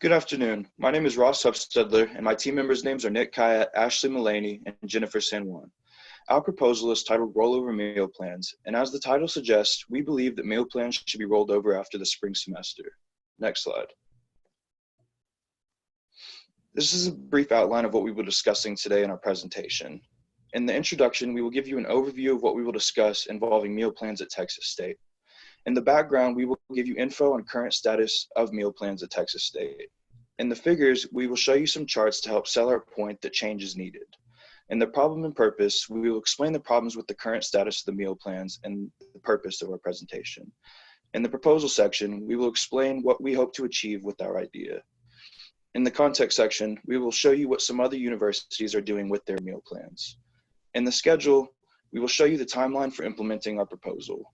Good afternoon. My name is Ross Hufstedler, and my team members' names are Nick Kyatt, Ashley Mullaney, and Jennifer San Juan. Our proposal is titled Rollover Meal Plans, and as the title suggests, we believe that meal plans should be rolled over after the spring semester. Next slide. This is a brief outline of what we will be discussing today in our presentation. In the introduction, we will give you an overview of what we will discuss involving meal plans at Texas State. In the background, we will give you info on current status of meal plans at Texas State. In the figures, we will show you some charts to help sell our point that change is needed. In the problem and purpose, we will explain the problems with the current status of the meal plans and the purpose of our presentation. In the proposal section, we will explain what we hope to achieve with our idea. In the context section, we will show you what some other universities are doing with their meal plans. In the schedule, we will show you the timeline for implementing our proposal.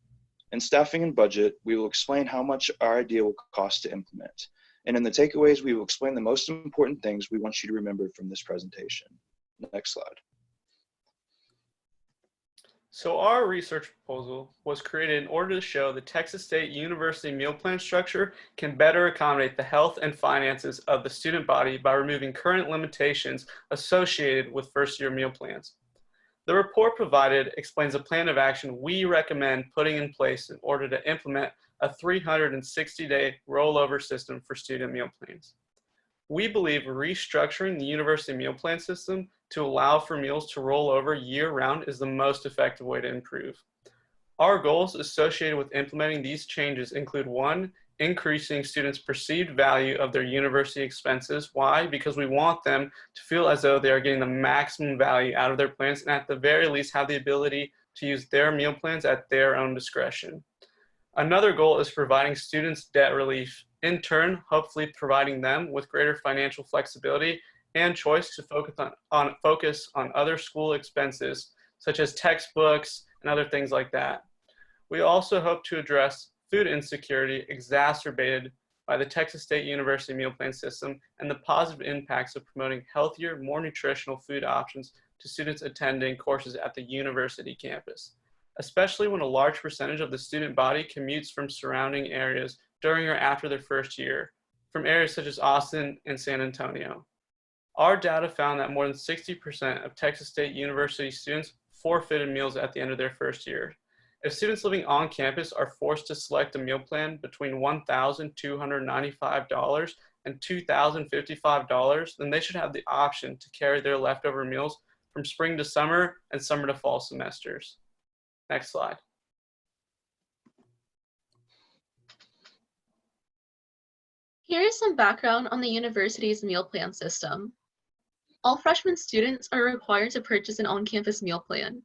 In staffing and budget, we will explain how much our idea will cost to implement. And in the takeaways, we will explain the most important things we want you to remember from this presentation. Next slide. So our research proposal was created in order to show the Texas State University meal plan structure can better accommodate the health and finances of the student body by removing current limitations associated with first-year meal plans. The report provided explains a plan of action we recommend putting in place in order to implement a 360-day rollover system for student meal plans. We believe restructuring the university meal plan system to allow for meals to roll over year-round is the most effective way to improve. Our goals associated with implementing these changes include: 1, increasing students' perceived value of their university expenses. Why? Because we want them to feel as though they are getting the maximum value out of their plans and at the very least have the ability to use their meal plans at their own discretion. Another goal is providing students debt relief, in turn, hopefully providing them with greater financial flexibility and choice to focus on other school expenses, such as textbooks and other things like that. We also hope to address food insecurity exacerbated by the Texas State University meal plan system and the positive impacts of promoting healthier, more nutritional food options to students attending courses at the university campus, especially when a large percentage of the student body commutes from surrounding areas during or after their first year, from areas such as Austin and San Antonio. Our data found that more than 60% of Texas State University students forfeited meals at the end of their first year. If students living on campus are forced to select a meal plan between $1,295 and $2,055, then they should have the option to carry their leftover meals from spring to summer and summer to fall semesters. Next slide. Here is some background on the university's meal plan system. All freshman students are required to purchase an on-campus meal plan.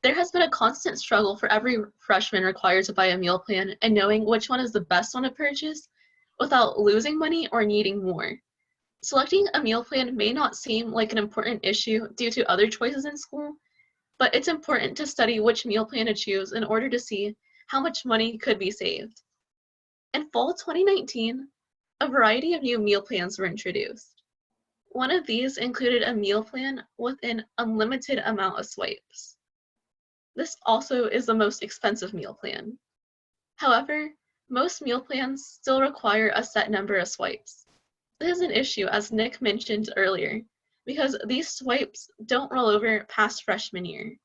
There has been a constant struggle for every freshman required to buy a meal plan and knowing which one is the best one to purchase without losing money or needing more. Selecting a meal plan may not seem like an important issue due to other choices in school, but it's important to study which meal plan to choose in order to see how much money could be saved. In fall 2019, a variety of new meal plans were introduced. One of these included a meal plan with an unlimited amount of swipes. This also is the most expensive meal plan. However, most meal plans still require a set number of swipes. This is an issue, as Nick mentioned earlier, because these swipes don't roll over past freshman year.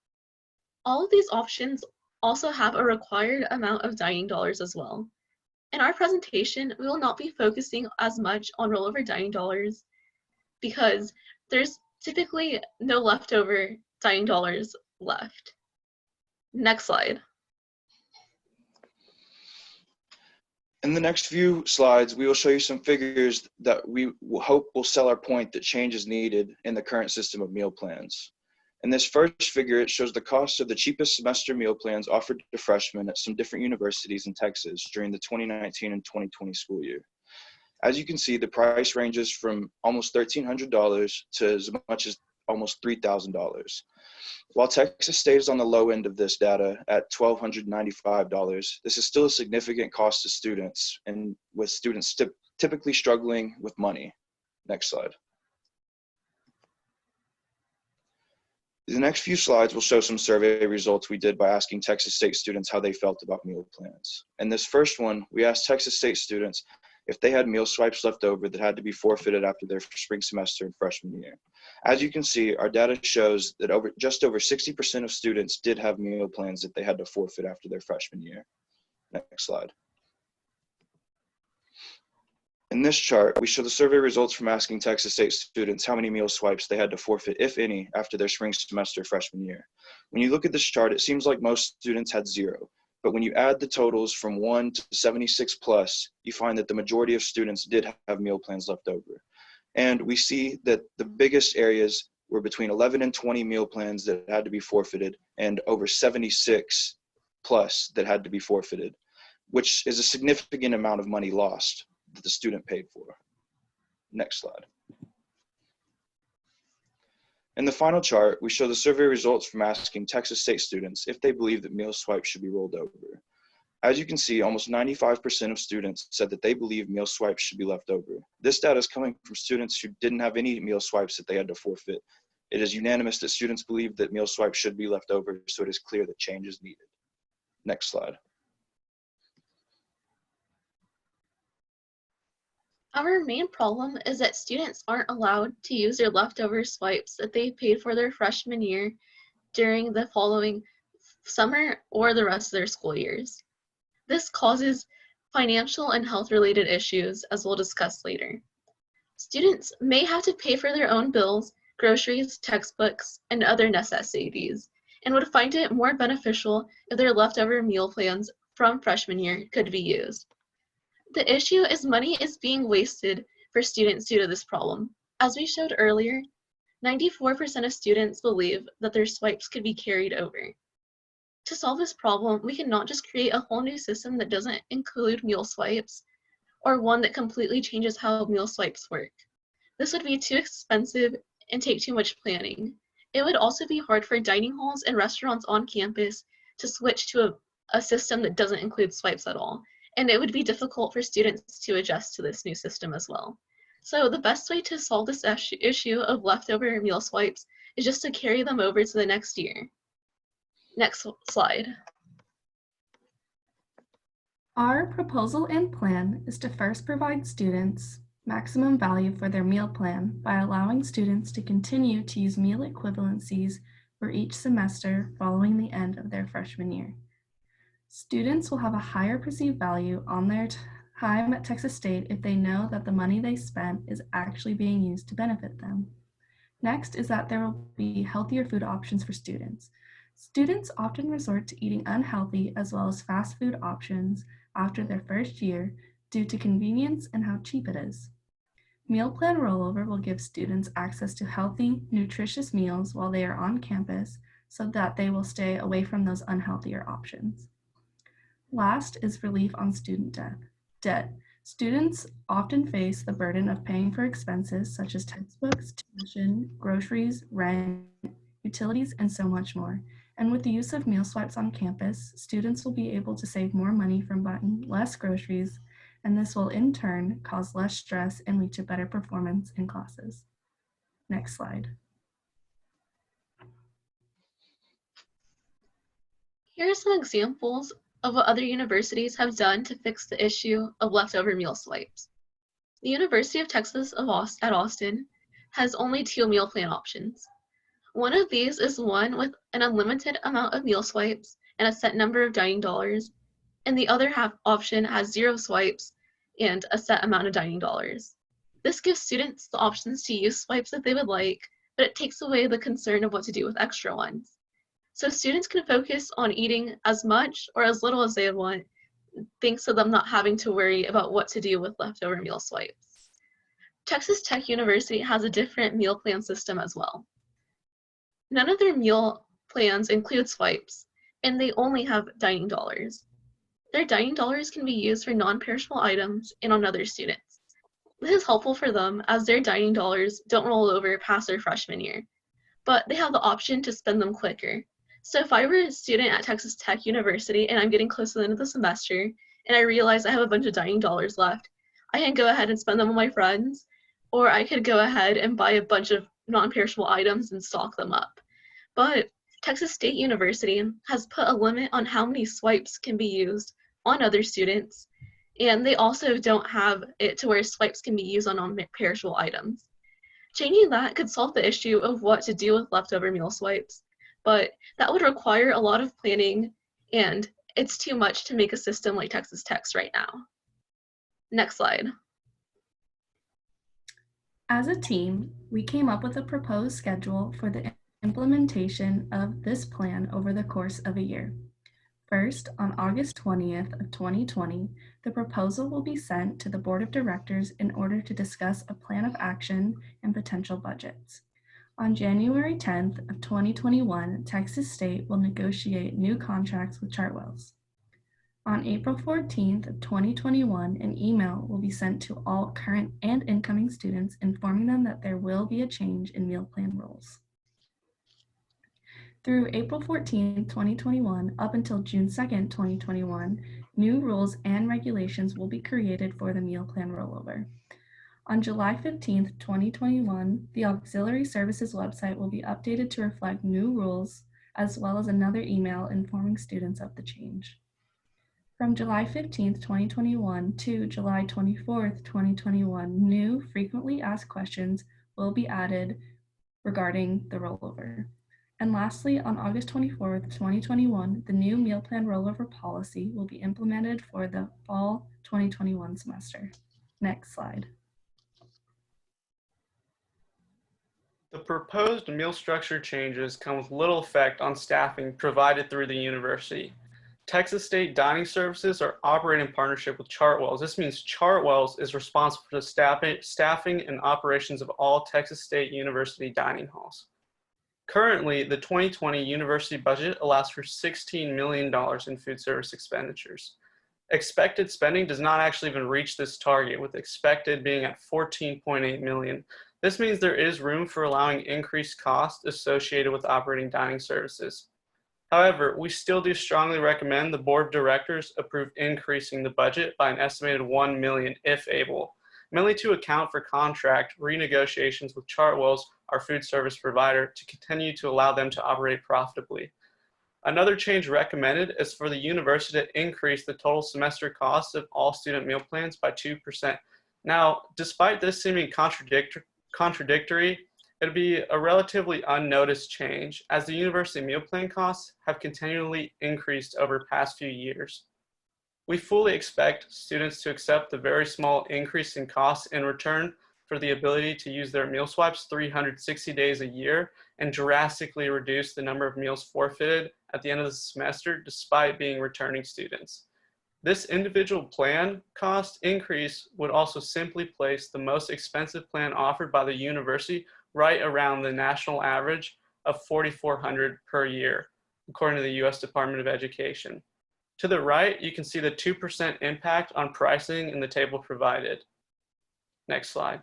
All of these options also have a required amount of dining dollars as well. In our presentation, we will not be focusing as much on rollover dining dollars because there's typically no leftover dining dollars left. Next slide. In the next few slides, we will show you some figures that we hope will sell our point that change is needed in the current system of meal plans. In this first figure, it shows the cost of the cheapest semester meal plans offered to freshmen at some different universities in Texas during the 2019 and 2020 school year. As you can see, the price ranges from almost $1,300 to as much as almost $3,000. While Texas State is on the low end of this data at $1,295, this is still a significant cost to students, and with students typically struggling with money. Next slide. The next few slides will show some survey results we did by asking Texas State students how they felt about meal plans. In this first one, we asked Texas State students if they had meal swipes left over that had to be forfeited after their spring semester and freshman year. As you can see, our data shows that just over 60% of students did have meal plans that they had to forfeit after their freshman year. Next slide. In this chart, we show the survey results from asking Texas State students how many meal swipes they had to forfeit, if any, after their spring semester freshman year. When you look at this chart, it seems like most students had 0. But when you add the totals from 1 to 76 plus, you find that the majority of students did have meal plans left over. And we see that the biggest areas were between 11 and 20 meal plans that had to be forfeited, and over 76 plus that had to be forfeited, which is a significant amount of money lost that the student paid for. Next slide. In the final chart, we show the survey results from asking Texas State students if they believe that meal swipes should be rolled over. As you can see, almost 95% of students said that they believe meal swipes should be left over. This data is coming from students who didn't have any meal swipes that they had to forfeit. It is unanimous that students believe that meal swipes should be left over, so it is clear that change is needed. Next slide. Our main problem is that students aren't allowed to use their leftover swipes that they paid for their freshman year during the following summer or the rest of their school years. This causes financial and health-related issues, as we'll discuss later. Students may have to pay for their own bills, groceries, textbooks, and other necessities, and would find it more beneficial if their leftover meal plans from freshman year could be used. The issue is money is being wasted for students due to this problem. As we showed earlier, 94% of students believe that their swipes could be carried over. To solve this problem, we cannot just create a whole new system that doesn't include meal swipes, or one that completely changes how meal swipes work. This would be too expensive and take too much planning. It would also be hard for dining halls and restaurants on campus to switch to a system that doesn't include swipes at all. And it would be difficult for students to adjust to this new system as well. So the best way to solve this issue of leftover meal swipes is just to carry them over to the next year. Next slide. Our proposal and plan is to first provide students maximum value for their meal plan by allowing students to continue to use meal equivalencies for each semester following the end of their freshman year. Students will have a higher perceived value on their time at Texas State if they know that the money they spent is actually being used to benefit them. Next is that there will be healthier food options for students. Students often resort to eating unhealthy as well as fast food options after their first year due to convenience and how cheap it is. Meal plan rollover will give students access to healthy, nutritious meals while they are on campus so that they will stay away from those unhealthier options. Last is relief on student debt. Students often face the burden of paying for expenses such as textbooks, tuition, groceries, rent, utilities, and so much more. And with the use of meal swipes on campus, students will be able to save more money from buying less groceries, and this will in turn cause less stress and lead to better performance in classes. Next slide. Here are some examples of what other universities have done to fix the issue of leftover meal swipes. The University of Texas at Austin has only 2 meal plan options. One of these is one with an unlimited amount of meal swipes and a set number of dining dollars, and the other option has 0 swipes and a set amount of dining dollars. This gives students the options to use swipes if they would like, but it takes away the concern of what to do with extra ones. So students can focus on eating as much or as little as they want, thanks to them not having to worry about what to do with leftover meal swipes. Texas Tech University has a different meal plan system as well. None of their meal plans include swipes, and they only have dining dollars. Their dining dollars can be used for non-perishable items and on other students. This is helpful for them as their dining dollars don't roll over past their freshman year, but they have the option to spend them quicker. So if I were a student at Texas Tech University and I'm getting close to the end of the semester and I realize I have a bunch of dining dollars left, I can go ahead and spend them on my friends, or I could go ahead and buy a bunch of non-perishable items and stock them up. But Texas State University has put a limit on how many swipes can be used on other students, And they also don't have it to where swipes can be used on non-perishable items. Changing that could solve the issue of what to do with leftover meal swipes, but that would require a lot of planning, and it's too much to make a system like Texas Tech's right now. Next slide. As a team, we came up with a proposed schedule for the implementation of this plan over the course of a year. First, on August 20th of 2020, the proposal will be sent to the Board of Directors in order to discuss a plan of action and potential budgets. On January 10th of 2021, Texas State will negotiate new contracts with Chartwells. On April 14th of 2021, an email will be sent to all current and incoming students informing them that there will be a change in meal plan rules. Through April 14, 2021, up until June 2nd, 2021, new rules and regulations will be created for the meal plan rollover. On July 15, 2021, the Auxiliary Services website will be updated to reflect new rules, as well as another email informing students of the change. From July 15, 2021 to July 24, 2021, new frequently asked questions will be added regarding the rollover. And lastly, on August 24th, 2021, the new meal plan rollover policy will be implemented for the fall 2021 semester. Next slide. The proposed meal structure changes come with little effect on staffing provided through the university. Texas State Dining Services are operating in partnership with Chartwells. This means Chartwells is responsible for the staffing and operations of all Texas State University dining halls. Currently, the 2020 university budget allows for $16 million in food service expenditures. Expected spending does not actually even reach this target, with expected being at $14.8 million. This means there is room for allowing increased costs associated with operating dining services. However, we still do strongly recommend the board of directors approve increasing the budget by an estimated $1 million if able, mainly to account for contract renegotiations with Chartwells, our food service provider, to continue to allow them to operate profitably. Another change recommended is for the university to increase the total semester cost of all student meal plans by 2%. Now, despite this seeming contradictory, it'd be a relatively unnoticed change, as the university meal plan costs have continually increased over the past few years. We fully expect students to accept the very small increase in costs in return for the ability to use their meal swipes 360 days a year and drastically reduce the number of meals forfeited at the end of the semester despite being returning students. This individual plan cost increase would also simply place the most expensive plan offered by the university right around the national average of $4,400 per year, according to the U.S. Department of Education. To the right, you can see the 2% impact on pricing in the table provided. Next slide.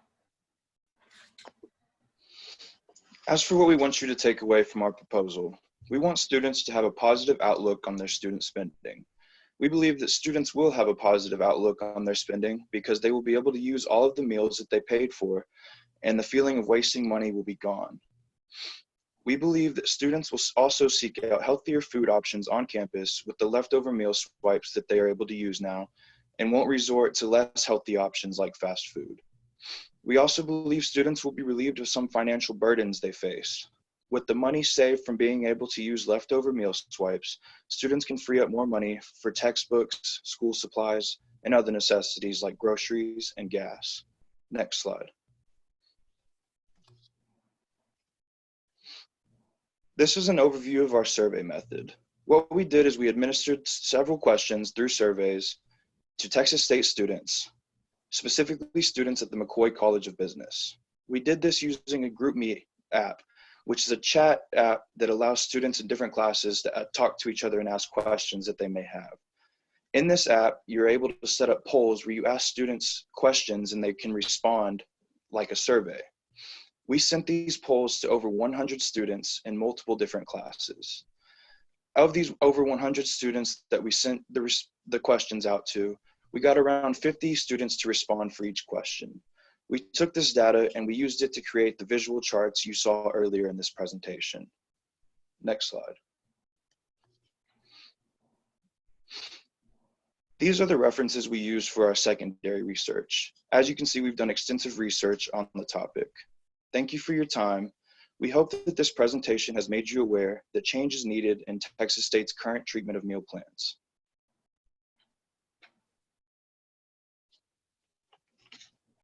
As for what we want you to take away from our proposal, we want students to have a positive outlook on their student spending. We believe that students will have a positive outlook on their spending because they will be able to use all of the meals that they paid for, and the feeling of wasting money will be gone. We believe that students will also seek out healthier food options on campus with the leftover meal swipes that they are able to use now, and won't resort to less healthy options like fast food. We also believe students will be relieved of some financial burdens they face. With the money saved from being able to use leftover meal swipes, students can free up more money for textbooks, school supplies, and other necessities like groceries and gas. Next slide. This is an overview of our survey method. What we did is we administered several questions through surveys to Texas State students, specifically students at the McCoy College of Business. We did this using a GroupMe app, which is a chat app that allows students in different classes to talk to each other and ask questions that they may have. In this app, you're able to set up polls where you ask students questions and they can respond like a survey. We sent these polls to over 100 students in multiple different classes. Of these over 100 students that we sent the questions out to, we got around 50 students to respond for each question. We took this data and we used it to create the visual charts you saw earlier in this presentation. Next slide. These are the references we use for our secondary research. As you can see, we've done extensive research on the topic. Thank you for your time. We hope that this presentation has made you aware that change is needed in Texas State's current treatment of meal plans.